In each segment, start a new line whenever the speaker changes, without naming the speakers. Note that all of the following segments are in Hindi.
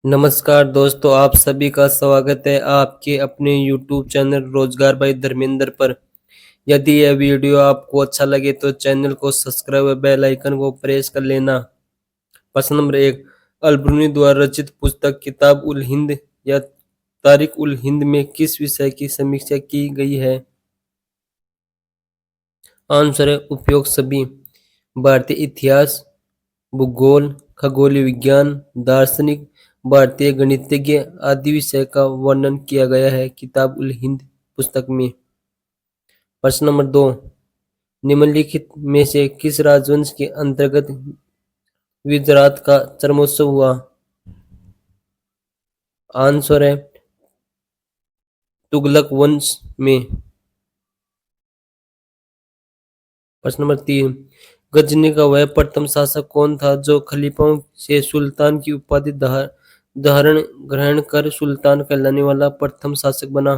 नमस्कार दोस्तों, आप सभी का स्वागत है आपके अपने YouTube चैनल रोजगार बाई धर्मेंद्र पर। यदि यह वीडियो आपको अच्छा लगे तो चैनल को सब्सक्राइब व बेल आइकन को प्रेस कर लेना। प्रश्न नंबर 1, अल-बरूनी द्वारा रचित पुस्तक किताब उल हिंद या तारीख उल हिंद में किस विषय की समीक्षा की गई है? आंसर है उपयोग सभी। भारतीय इतिहास, भूगोल, खगोलीय विज्ञान, दार्शनिक, भारतीय गणितज्ञ आदि विषय का वर्णन किया गया है किताब उल हिंद पुस्तक में। प्रश्न नंबर 2, निम्नलिखित में से किस राजवंश के अंतर्गत गुजरात का चरमोत्सव हुआ? आंसर है तुगलक वंश में। प्रश्न नंबर 3, गजनी का वह प्रथम शासक कौन था जो खलीफाओं से सुल्तान की उपाधि धारण ग्रहण कर सुल्तान कहलाने वाला प्रथम शासक बना?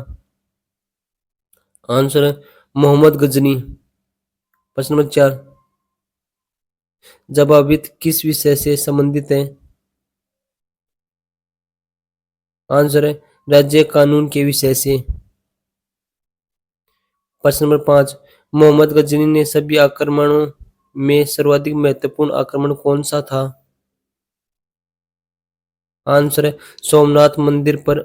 आंसर है मोहम्मद गजनी। प्रश्न नंबर 4, जवाबित किस विषय से संबंधित है? आंसर है राज्य कानून के विषय से। प्रश्न नंबर 5, मोहम्मद गजनी ने सभी आक्रमणों में सर्वाधिक महत्वपूर्ण आक्रमण कौन सा था? आंसर है सोमनाथ मंदिर पर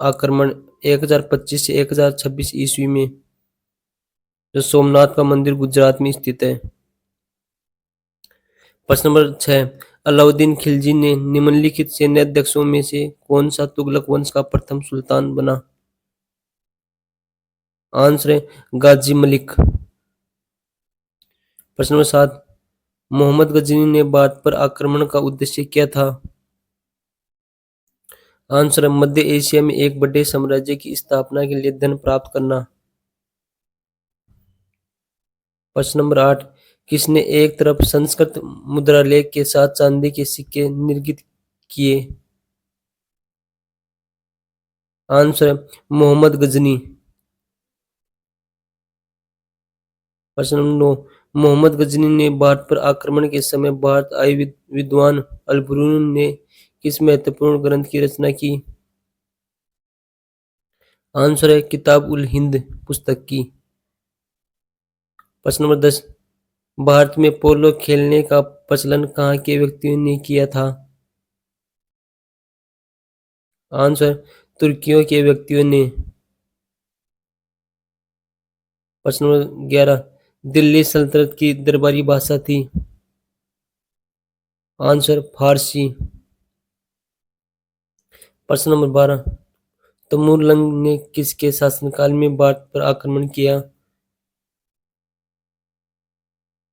आक्रमण 1025 से 1026 ईस्वी में, जो सोमनाथ का मंदिर गुजरात में स्थित है। प्रश्न नंबर 6, अलाउद्दीन खिलजी ने निम्नलिखित सैन्याध्यक्षों में से कौन सा तुगलक वंश का प्रथम सुल्तान बना? आंसर है गाजी मलिक। प्रश्न नंबर 7, मोहम्मद गजनी ने भारत पर आक्रमण का उद्देश्य क्या था? आंसर है मध्य एशिया में एक बड़े साम्राज्य की स्थापना के लिए धन प्राप्त करना। प्रश्न नंबर 8, किसने एक तरफ संस्कृत मुद्रालेख के साथ चांदी के सिक्के निर्मित किए? आंसर है मोहम्मद गजनी। प्रश्न नंबर 9, मोहम्मद गजनी ने भारत पर आक्रमण के समय भारत आए विद्वान अल-बरूनी ने किस महत्वपूर्ण ग्रंथ की रचना की? आंसर है किताब उल हिंद पुस्तक की। प्रश्न नंबर 10, भारत में पोलो खेलने का प्रचलन कहाँ के व्यक्तियों ने किया था? आंसर तुर्कियों के व्यक्तियों ने। प्रश्न नंबर 11, दिल्ली सल्तनत की दरबारी भाषा थी? आंसर फारसी। प्रश्न नंबर 12, तमुरलंग ने किसके शासनकाल में भारत पर आक्रमण किया?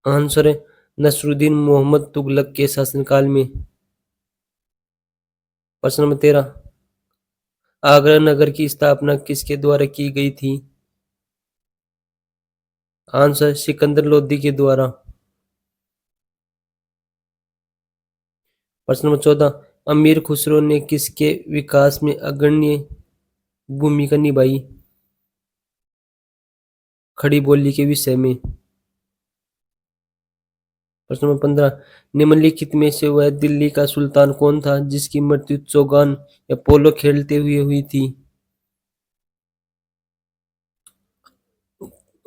आंसर है नसरुद्दीन मोहम्मद तुगलक के शासनकाल में। प्रश्न नंबर 13, आगरा नगर की स्थापना किसके द्वारा की गई थी? आंसर सिकंदर लोदी के द्वारा। प्रश्न नंबर 14, अमीर खुसरो ने किसके विकास में अग्रणी भूमिका निभाई? खड़ी बोली के विषय में। प्रश्न नंबर 15, निम्नलिखित में से वह दिल्ली का सुल्तान कौन था जिसकी मृत्यु चौगान या पोलो खेलते हुए हुई थी?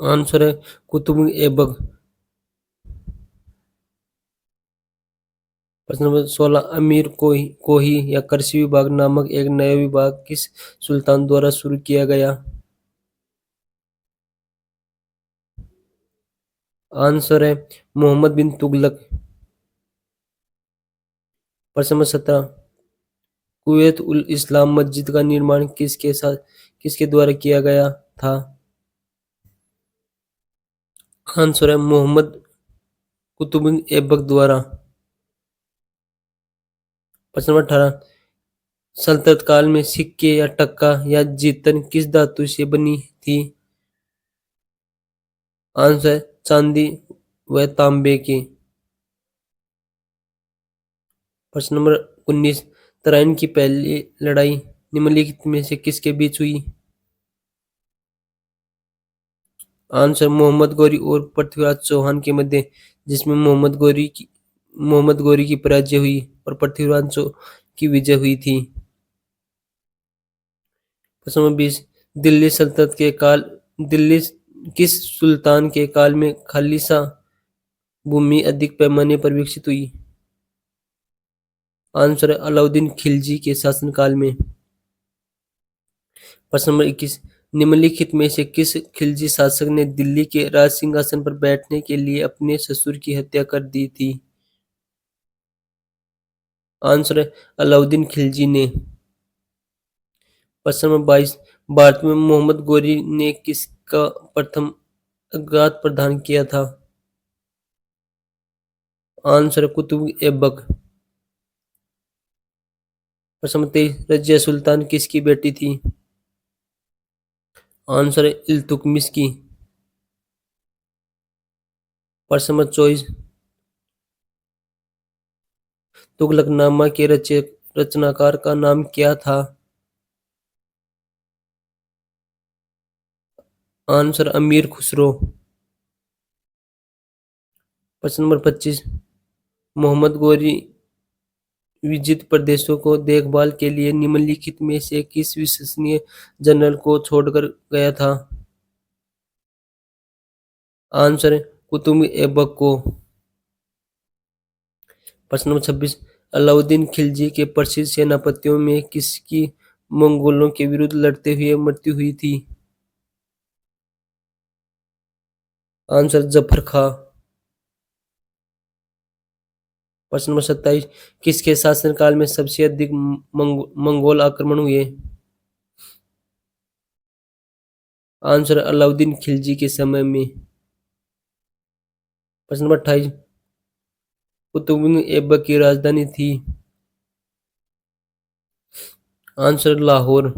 आंसर है कुतुब ऐबक। प्रश्न नंबर 16, अमीर कोही या कृषि विभाग नामक एक नया विभाग किस सुल्तान द्वारा शुरू किया गया? आंसर है मोहम्मद बिन तुगलक। प्रश्न नंबर 17, कुवैत उल इस्लाम मस्जिद का निर्माण किसके द्वारा किया गया था? आंसर है मोहम्मद कुतुब ऐबक द्वारा। प्रश्न नंबर 18, सल्तनत काल में सिक्के या टक्का या जीतन किस धातु से बनी थी? आंसर है चांदी व तांबे के। प्रश्न नंबर 19, तराइन की पहली लड़ाई निम्नलिखित में से किसके बीच हुई? आंसर मोहम्मद गौरी और पृथ्वीराज चौहान के मध्य, जिसमें मोहम्मद गौरी की पराजय हुई और की विजय हुई थी। प्रश्न नंबर 20, दिल्ली सल्तनत के काल दिल्ली किस सुल्तान के काल में खालिसा भूमि अधिक पैमाने पर विकसित हुई? आंसर है अलाउद्दीन खिलजी के शासनकाल में। प्रश्न नंबर 21, निम्नलिखित में से किस खिलजी शासक ने दिल्ली के राज सिंहासन पर बैठने के लिए अपने ससुर की हत्या कर दी थी? आंसर है अलाउद्दीन खिलजी ने। प्रश्न नंबर 22, भारत में मोहम्मद गोरी ने किसका प्रथम अज्ञात प्रदान किया था? आंसर है कुतुब ऐबक। प्रश्न नंबर 23, रजिया सुल्तान किसकी बेटी थी? आंसर है इल्तुतमिश की। प्रश्न नंबर 24, तुगलकनामा के रचनाकार का नाम क्या था? आंसर अमीर खुसरो। प्रश्न नंबर 25, मोहम्मद गोरी विजित प्रदेशों को देखभाल के लिए निम्नलिखित में से किस विश्वसनीय जनरल को छोड़कर गया था? आंसर है कुतुब ऐबक को। प्रश्न नंबर 26, अलाउद्दीन खिलजी के प्रसिद्ध सेनापतियों में किसकी मंगोलों के विरुद्ध लड़ते हुए मृत्यु हुई थी? आंसर जफर खां। प्रश्न नंबर 27, किसके शासनकाल में सबसे अधिक मंगोल आक्रमण हुए? आंसर अलाउद्दीन खिलजी के समय में। प्रश्न नंबर 28, कुतुब ऐबक की राजधानी थी? आंसर लाहौर।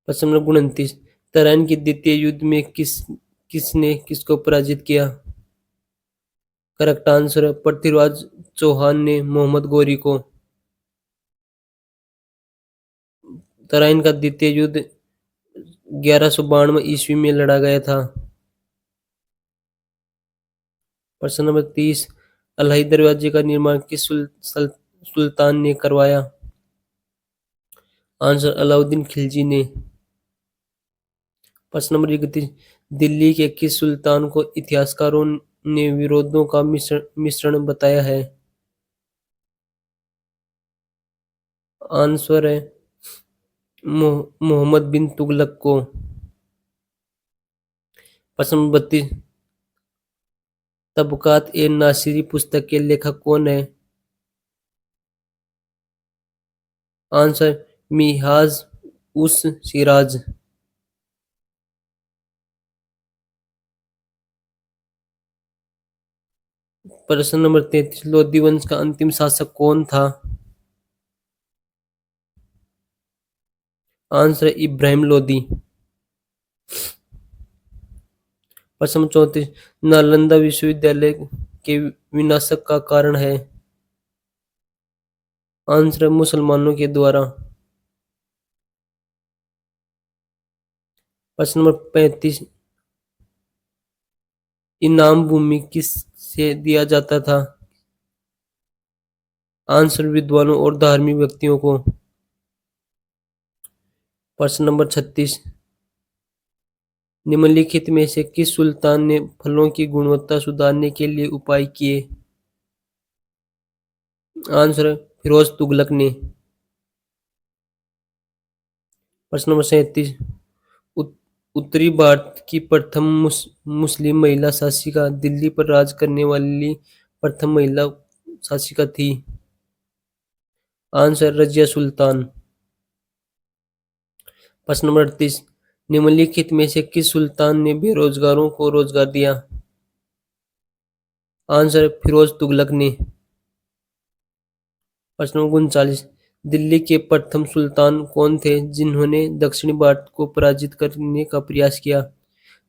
प्रश्न नंबर 29, तराइन के द्वितीय युद्ध में किसने किसको पराजित किया? करेक्ट आंसर है पृथ्वीराज चौहान ने मोहम्मद गोरी को। तराइन का द्वितीय युद्ध 1192 ईस्वी में लड़ा गया था। प्रश्न नंबर 30, अलाही दरवाजे का निर्माण किस सुल्तान ने करवाया? आंसर अलाउद्दीन खिलजी ने। प्रश्न नंबर 31, दिल्ली के किस सुल्तान को इतिहासकारों ने विरोधों का मिश्रण बताया है? आंसर है मोहम्मद बिन तुगलक को। प्रश्न नंबर 32, तबकात ए नासिरी पुस्तक के लेखक कौन है? आंसर मिन्हाज उस सिराज। प्रश्न नंबर 33, लोधी वंश का अंतिम शासक कौन था? आंसर है इब्राहिम लोधी। प्रश्न नंबर 34, नालंदा विश्वविद्यालय के विनाशक का कारण है? आंसर है मुसलमानों के द्वारा। प्रश्न नंबर 35, इनाम भूमि किस से दिया जाता था? आंसर विद्वानों और धार्मिक व्यक्तियों को। प्रश्न नंबर 36, निम्नलिखित में से किस सुल्तान ने फलों की गुणवत्ता सुधारने के लिए उपाय किए? आंसर है फिरोज तुगलक ने। प्रश्न नंबर 37, उत्तरी भारत की प्रथम मुस्लिम महिला शासिका दिल्ली पर राज करने वाली प्रथम महिला शासिका थी? आंसर रजिया सुल्तान। प्रश्न नंबर 38, निम्नलिखित में से किस सुल्तान ने बेरोजगारों को रोजगार दिया? आंसर फिरोज तुगलक ने। प्रश्न नंबर 39, दिल्ली के प्रथम सुल्तान कौन थे जिन्होंने दक्षिणी भारत को पराजित करने का प्रयास किया?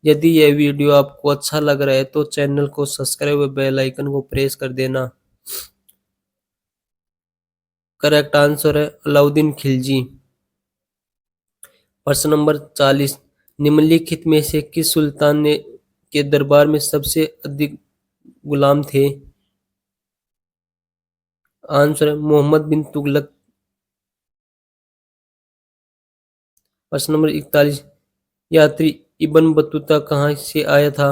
यदि यह वीडियो आपको अच्छा लग रहा है तो चैनल को सब्सक्राइब और बेल आइकन को प्रेस कर देना। करेक्ट आंसर है अलाउद्दीन खिलजी। प्रश्न नंबर 40, निम्नलिखित में से किस सुल्तान ने के दरबार में सबसे अधिक गुलाम थे? आंसर है मोहम्मद बिन तुगलक। प्रश्न नंबर 41, यात्री इब्न बतूता कहाँ से आया था?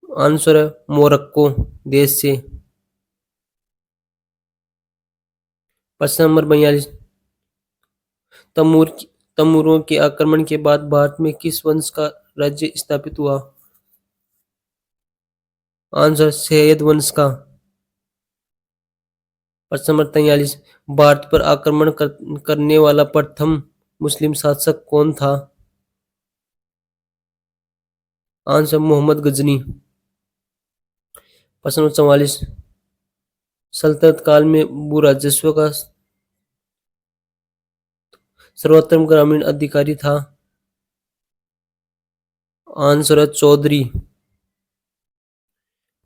आंसर है मोरक्को देश से। प्रश्न नंबर 42, तमूर तमूरों के आक्रमण के बाद भारत में किस वंश का राज्य स्थापित हुआ? आंसर सैयद वंश का। प्रश्न नंबर 43, भारत पर आक्रमण करने वाला प्रथम मुस्लिम शासक कौन था? आंसर मोहम्मद गजनी। प्रश्न नंबर 44, सल्तनत काल में भू राजस्व का सर्वोत्तम ग्रामीण अधिकारी था? आंसर है चौधरी।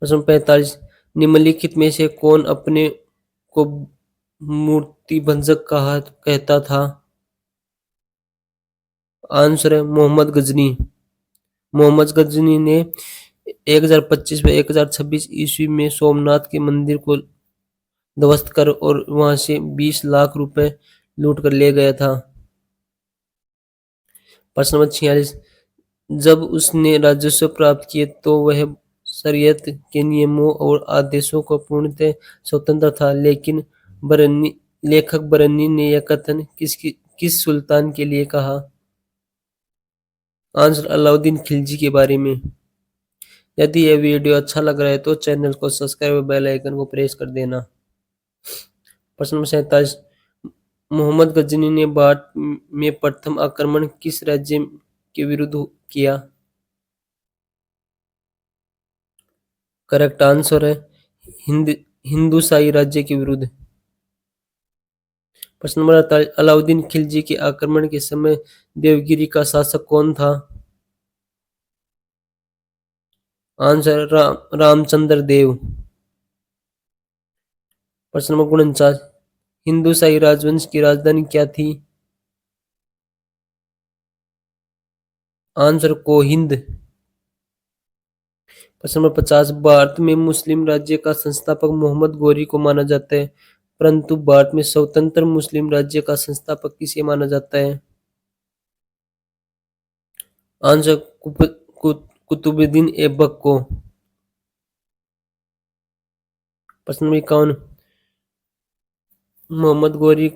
प्रश्न 45, निम्नलिखित में से कौन अपने को मूर्ति भंजक कहा कहता था? आंसर है मोहम्मद गजनी। मोहम्मद गजनी ने 1025 व 1026 ईस्वी में सोमनाथ के मंदिर को ध्वस्त कर और वहां से 20 लाख रुपए लूट कर ले गया था। प्रश्न नंबर 46, जब उसने राजस्व प्राप्त किए तो वह शरीयत के नियमों और आदेशों को पूर्णतः स्वतंत्र था, लेकिन बरनी लेखक बरनी ने यह कथन किस सुल्तान के लिए कहा? आंसर अलाउद्दीन खिलजी के बारे में। यदि यह वीडियो अच्छा लग रहा है तो चैनल को सब्सक्राइब और बेल आइकन को प्रेस कर देना। प्रश्न नंबर 47, मोहम्मद गजनी ने भारत में प्रथम आक्रमण किस राज्य के विरुद्ध किया? करेक्ट आंसर है हिंद हिंदूशाही राज्य के विरुद्ध। प्रश्न नंबर 48, अलाउद्दीन खिलजी के आक्रमण के समय देवगिरी का शासक कौन था? आंसर रामचंद्र देव। प्रश्न नंबर 49, हिंदूशाही राजवंश की राजधानी क्या थी? आंसर कोहिंद। प्रश्न नंबर 50, भारत में मुस्लिम राज्य का संस्थापक मोहम्मद गोरी को माना जाता है, परंतु भारत में स्वतंत्र मुस्लिम राज्य का संस्थापक किसे माना जाता है? आंसर कुतुबुद्दीन ऐबक को। प्रश्न नंबर 51, मोहम्मद गोरी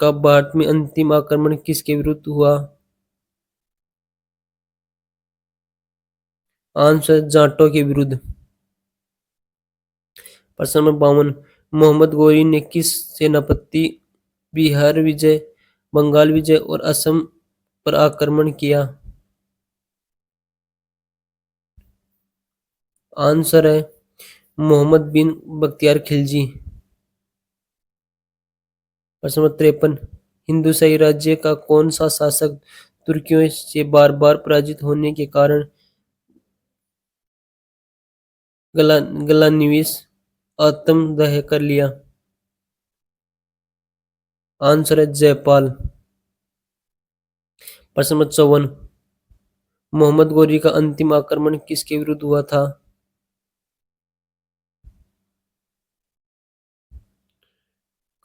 का भारत में अंतिम आक्रमण किसके विरुद्ध हुआ? आंसर जाटों के विरुद्ध। प्रश्न नंबर 52, मोहम्मद गोरी ने किस सेनापति बिहार विजय, बंगाल विजय और असम पर आक्रमण किया? आंसर है मोहम्मद बिन बख्तियार खिलजी। प्रश्न नंबर 53, हिंदूशाही राज्य का कौन सा शासक तुर्कियों से बार बार पराजित होने के कारण गलानिविस आत्मदाह कर लिया? आंसर है जयपाल। प्रश्न नंबर 54, मोहम्मद गोरी का अंतिम आक्रमण किसके विरुद्ध हुआ था?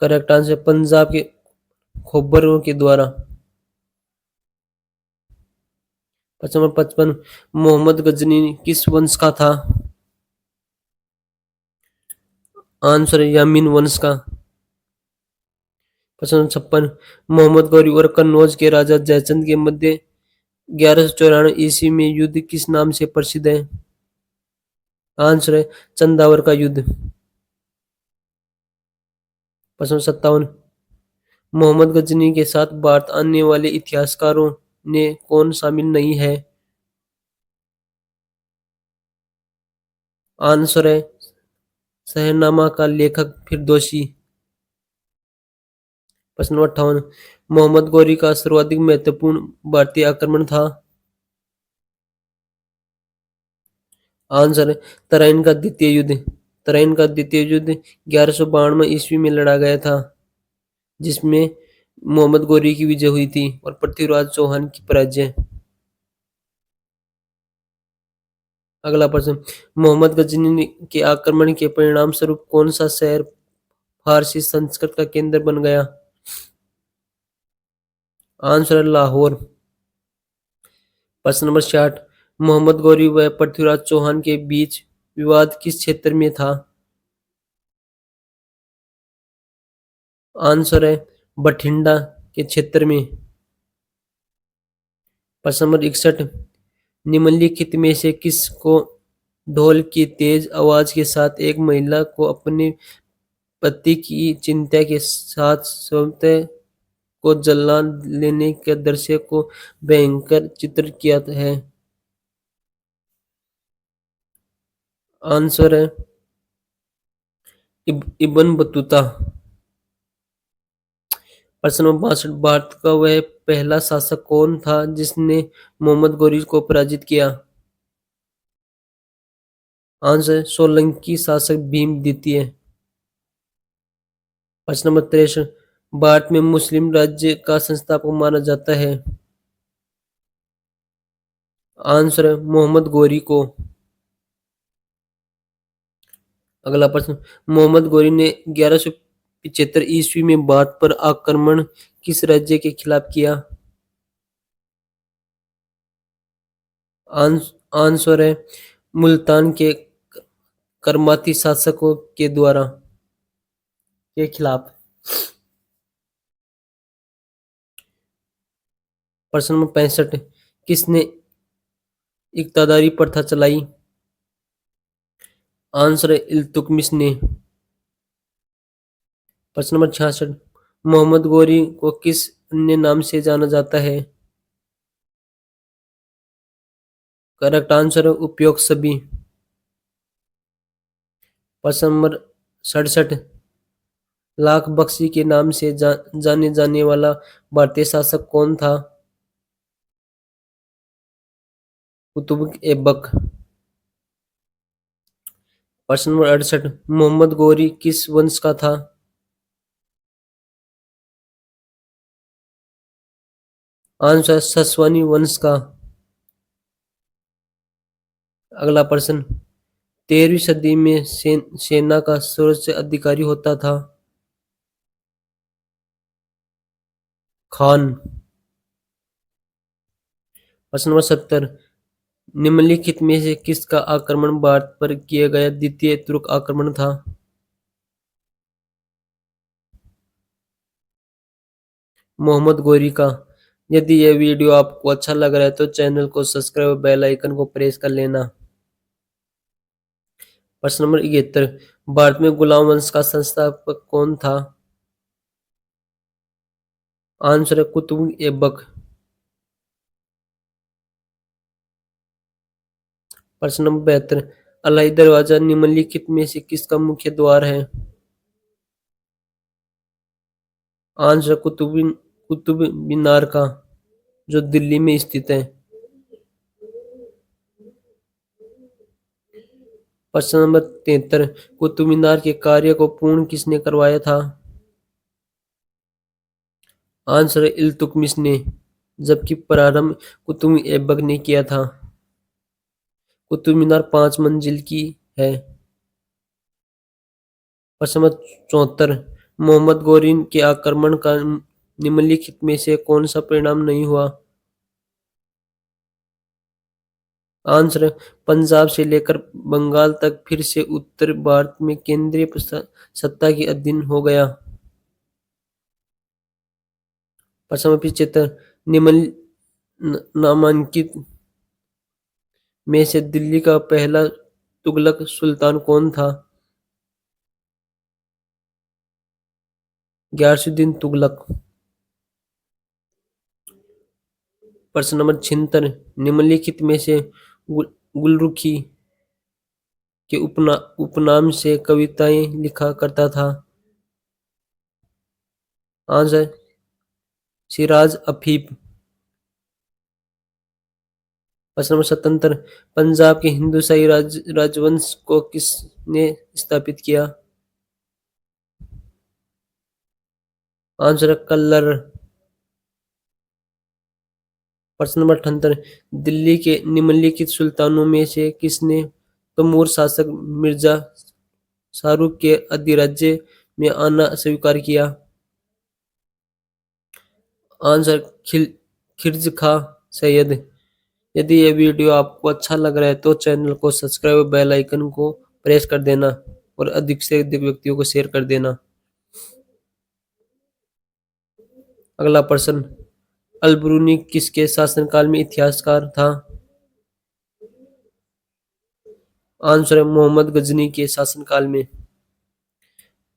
करेक्ट आंसर पंजाब के खोबरों के द्वारा। प्रश्न नंबर 55, मोहम्मद गजनी किस वंश का था? आंसर है यामीन वंश का। प्रश्न नंबर 56, मोहम्मद गौरी और कन्नौज के राजा जयचंद के मध्य 1194 ईस्वी में युद्ध किस नाम से प्रसिद्ध है? आंसर है चंदावर का युद्ध। प्रश्न नंबर 57, मोहम्मद गजनी के साथ भारत आने वाले इतिहासकारों ने कौन शामिल नहीं है? आंसर है शहनामा का लेखक फिरदौसी। प्रश्न नंबर 58, मोहम्मद गौरी का सर्वाधिक महत्वपूर्ण भारतीय आक्रमण था? आंसर है तराइन का द्वितीय युद्ध। तराइन का द्वितीय युद्ध 1192 ईस्वी में लड़ा गया था, जिसमें मोहम्मद गौरी की विजय हुई थी और पृथ्वीराज चौहान की पराजय। अगला प्रश्न, मोहम्मद गजनी के आक्रमण के परिणाम स्वरूप कौन सा शहर फारसी संस्कृत का केंद्र बन गया? आंसर है लाहौर। प्रश्न नंबर 60, मोहम्मद गौरी व पृथ्वीराज चौहान के बीच विवाद किस क्षेत्र में था? आंसर है बठिंडा के क्षेत्र में। प्रश्न नंबर 61, निम्नलिखित में से किसको ढोल की तेज आवाज के साथ एक महिला को अपने पति की चिंता के साथ स्वतः को जला लेने के दृश्य को भयंकर चित्रित किया है? आंसर है इब्न बतूता। प्रश्न नंबर 62, भारत का वह पहला शासक कौन था जिसने मोहम्मद गौरी को पराजित किया? आंसर सोलंकी शासक भीम द्वितीय। प्रश्न नंबर 63, भारत में मुस्लिम राज्य का संस्थापक माना जाता है? आंसर है मोहम्मद गौरी को। अगला प्रश्न, मोहम्मद गौरी ने 1175 ईस्वी में भारत पर आक्रमण किस राज्य के खिलाफ किया? आंसर है मुल्तान के करमाती शासकों के द्वारा के खिलाफ। प्रश्न नंबर 65, किसने इक्तादारी प्रथा चलाई? आंसर है इल्तुतमिश ने। प्रश्न नंबर 66, मोहम्मद गौरी को किस अन्य नाम से जाना जाता है? करेक्ट आंसर है उपयोग सभी। प्रश्न नंबर 67, लाख बख्शी के नाम से जाने जाने वाला भारतीय शासक कौन था? कुतुब ऐबक। प्रश्न नंबर 68, मोहम्मद गौरी किस वंश का था? आंसर ससवानी वंश का। अगला प्रश्न, 13वीं सदी में सेना का सर्वोच्च अधिकारी होता था? खान। प्रश्न नंबर 70, निम्नलिखित में से किसका आक्रमण भारत पर किया गया द्वितीय तुर्क आक्रमण था? मोहम्मद गौरी का। यदि यह वीडियो आपको अच्छा लग रहा है तो चैनल को सब्सक्राइब और बेल आइकन को प्रेस कर लेना। प्रश्न नंबर 71, भारत में गुलाम वंश का संस्थापक कौन था? आंसर है कुतुब ऐबक। प्रश्न नंबर 72, अलाई दरवाजा निम्नलिखित में से किसका मुख्य द्वार है? आंसर कुतुब मीनार का, जो दिल्ली में स्थित है। प्रश्न नंबर 73, कुतुब मीनार के कार्य को पूर्ण किसने करवाया था? आंसर है इल्तुतमिश ने, जबकि प्रारंभ कुतुब ऐबक ने किया था। कुतुब मीनार 5 मंजिल की है। प्रश्न नंबर 74, मोहम्मद गौरी के आक्रमण का निम्नलिखित में से कौन सा परिणाम नहीं हुआ? आंसर है पंजाब से लेकर बंगाल तक फिर से उत्तर भारत में केंद्रीय सत्ता के अधीन हो गया। प्रश्न नंबर 75, नामांकित में से दिल्ली का पहला तुगलक सुल्तान कौन था? गियासुद्दीन तुगलक। प्रश्न नंबर 76, निम्नलिखित में से गुलरुखी के उपनाम से कविताएं लिखा करता था? Answer Siraj Afif. प्रश्न नंबर 77, पंजाब के हिंदूशाही राजवंश को किसने स्थापित किया? आंसर कल्लर। प्रश्न नंबर 78, दिल्ली के निम्नलिखित सुल्तानों में से किसने तैमूर शासक मिर्जा शाहरुख के अधिराज्य में आना स्वीकार किया? आंसर खिलजी खां सैयद। यदि यह वीडियो आपको अच्छा लग रहा है तो चैनल को सब्सक्राइब और बेल आइकन को प्रेस कर देना और अधिक से अधिक व्यक्तियों को शेयर कर देना। अगला प्रश्न, अल-बरूनी किसके शासनकाल में इतिहासकार था? आंसर है मोहम्मद गजनी के शासनकाल में।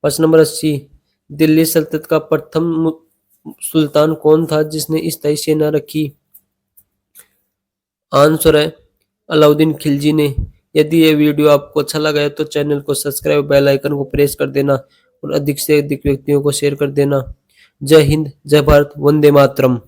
प्रश्न नंबर 80, दिल्ली सल्तनत का प्रथम सुल्तान कौन था जिसने स्थायी सेना रखी? आंसर है अलाउद्दीन खिलजी ने। यदि ये वीडियो आपको अच्छा लगा है तो चैनल को सब्सक्राइब, बेल आइकन को प्रेस कर देना और अधिक से अधिक व्यक्तियों को शेयर कर देना। जय हिंद, जय भारत, वंदे मातरम।